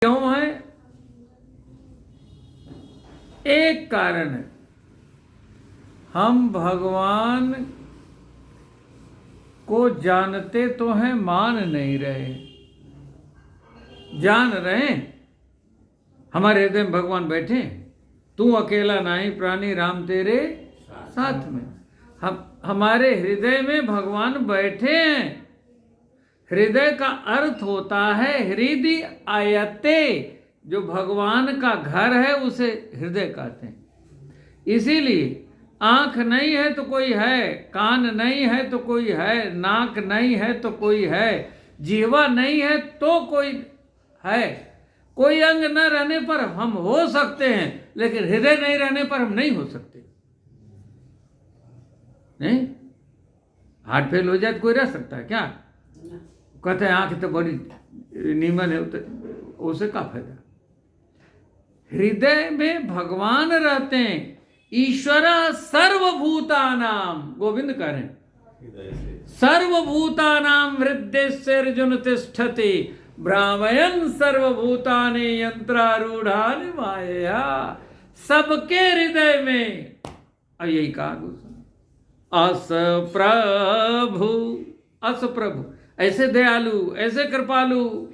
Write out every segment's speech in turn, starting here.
क्यों है? एक कारण है, हम भगवान को जानते तो हैं, मान नहीं रहे। जान रहे हैं, हमारे हृदय में भगवान बैठे, तू अकेला नहीं प्राणी राम तेरे साथ में। हमारे हृदय में भगवान बैठे हैं। हृदय का अर्थ होता है हृदय आयते, जो भगवान का घर है उसे हृदय कहते हैं। इसीलिए आंख नहीं है तो कोई है, कान नहीं है तो कोई है, नाक नहीं है तो कोई है, जीवा नहीं है तो कोई है। कोई अंग न रहने पर हम हो सकते हैं, लेकिन हृदय नहीं रहने पर हम नहीं हो सकते। नहीं, हार्ट फेल हो जाए तो कोई रह सकता है क्या? कहते हैं आंख तो बड़ी नीमन है, तो उसे क्या फायदा? हृदय में भगवान रहते हैं। ईश्वर सर्वभूतानाम, गोविंद कह रहे हैं, सर्वभूतानाम हृदयर्जुन तिष्ठति भ्रामयन् सर्वभूतानि यंत्रारूढ़ानि मायया। सबके हृदय में, और यही कहा अस प्रभु, अस प्रभु, ऐसे दयालु, ऐसे कृपालु,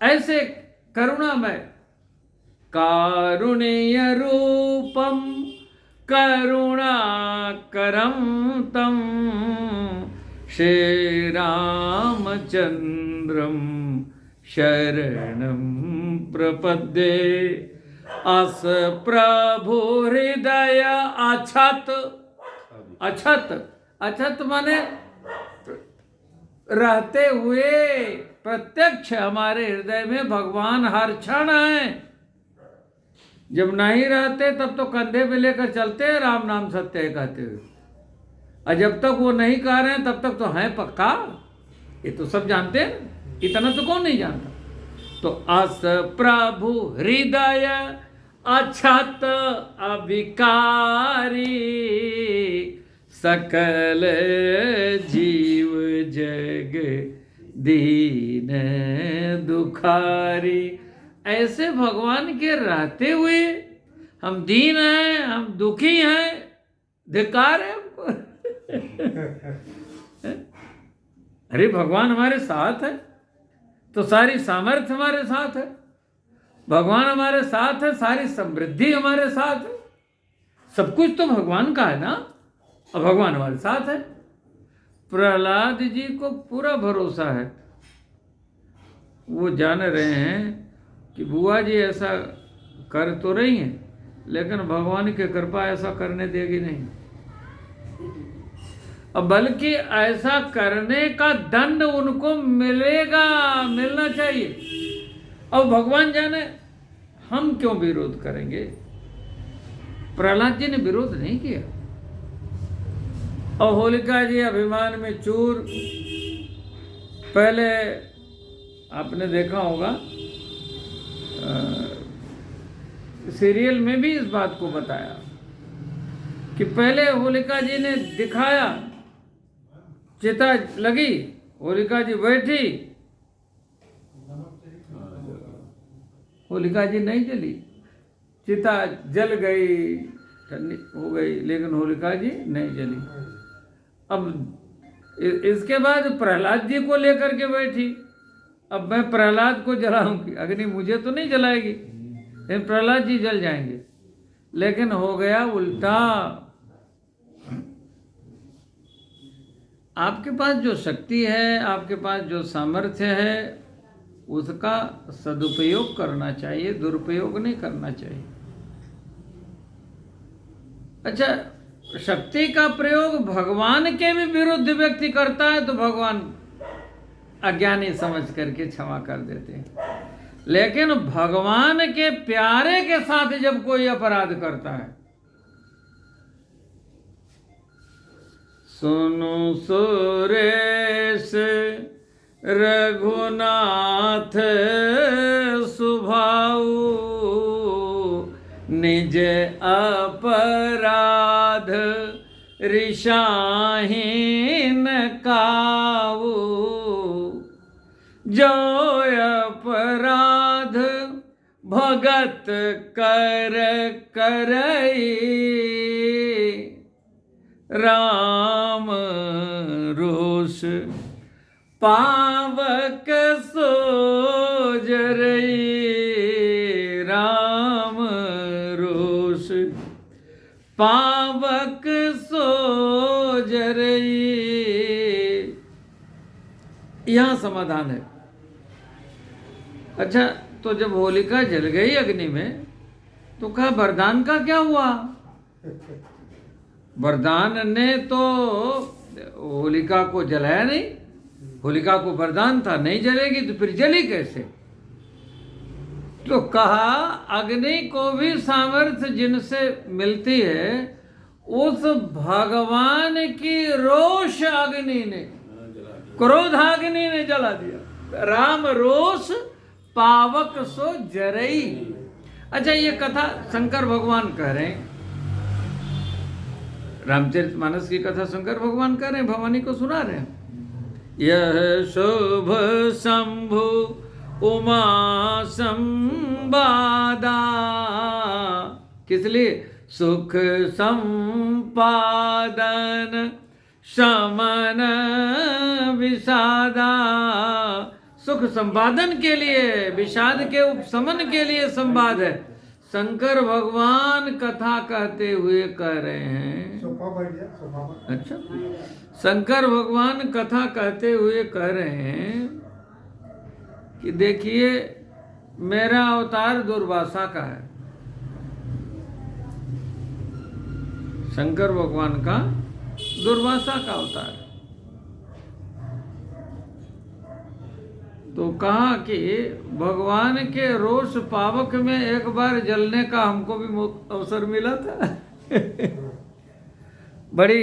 ऐसे करुणामय, कारुण्य रूपम करुणाकरम तम श्री रामचंद्रम शरणं प्रपद्ये। अस प्रभु हृदय अछत, अछत, अछत माने रहते हुए प्रत्यक्ष हमारे हृदय में भगवान हर क्षण है। जब नहीं रहते तब तो कंधे पे लेकर चलते हैं राम नाम सत्य है कहते हुए, और जब तक वो नहीं कह रहे हैं तब तक तो है पक्का। ये तो सब जानते हैं, इतना तो कौन नहीं जानता। तो अस प्रभु हृदय अछत अभिकारी सकल जीव जग दीन दुखारी। ऐसे भगवान के रहते हुए हम दीन हैं, हम दुखी हैं, धिक्कार है हमको। अरे भगवान हमारे साथ है तो सारी सामर्थ्य हमारे साथ है, भगवान हमारे साथ है, सारी समृद्धि हमारे साथ है, सब कुछ तो भगवान का है ना, और भगवान हमारे साथ है। प्रहलाद जी को पूरा भरोसा है, वो जान रहे हैं कि बुआ जी ऐसा कर तो रही हैं, लेकिन भगवान की कृपा ऐसा करने देगी नहीं, और बल्कि ऐसा करने का दंड उनको मिलेगा, मिलना चाहिए। और भगवान जाने हम क्यों विरोध करेंगे। प्रहलाद जी ने विरोध नहीं किया, और होलिका जी अभिमान में चूर। पहले आपने देखा होगा सीरियल में भी इस बात को बताया कि पहले होलिका जी ने दिखाया, चिता लगी, होलिका जी बैठी, होलिका जी नहीं जली, चिता जल गई, ठंडी हो गई, लेकिन होलिका जी नहीं जली। अब इसके बाद प्रहलाद जी को लेकर के बैठी, अब मैं प्रहलाद को जलाऊंगी, अग्नि मुझे तो नहीं जलाएगी, लेकिन प्रहलाद जी जल जाएंगे। लेकिन हो गया उल्टा। आपके पास जो शक्ति है, आपके पास जो सामर्थ्य है, उसका सदुपयोग करना चाहिए, दुरुपयोग नहीं करना चाहिए। अच्छा, शक्ति का प्रयोग भगवान के भी विरुद्ध व्यक्ति करता है तो भगवान अज्ञानी समझ करके क्षमा कर देते हैं, लेकिन भगवान के प्यारे के साथ जब कोई अपराध करता है, सुनु सुरेश रघुनाथ सुभाऊ निज अपराध ऋषाहीन काऊ। जो अपराध भगत कर करई राम रोष पावक सो जरई राम रोष पावक सो जरई। यहां समाधान है। अच्छा, तो जब होलिका जल गई अग्नि में तो कहा वरदान का क्या हुआ? वरदान ने तो होलिका को जलाया नहीं। होलिका को वरदान था नहीं जलेगी तो फिर जली कैसे? तो कहा अग्नि को भी सामर्थ्य जिनसे मिलती है उस भगवान की रोष अग्नि ने, क्रोधाग्नि ने जला दिया। राम रोष पावक सो जरई। अच्छा, ये कथा शंकर भगवान कह रहे हैं। रामचरितमानस की कथा शंकर भगवान कह रहे हैं, भवानी को सुना रहे हैं। यह शुभ शंभु उमा संवादा, किस लिए? सुख संपादन शमन विषादा। सुख संपादन के लिए, विषाद के उपशमन के लिए संवाद है। शंकर भगवान कथा कहते हुए कह रहे हैं। अच्छा, शंकर भगवान कथा कहते हुए कह रहे हैं कि देखिए मेरा अवतार दुर्वासा का है। शंकर भगवान का दुर्वासा का अवतार। तो कहा कि भगवान के रोष पावक में एक बार जलने का हमको भी अवसर मिला था। बड़ी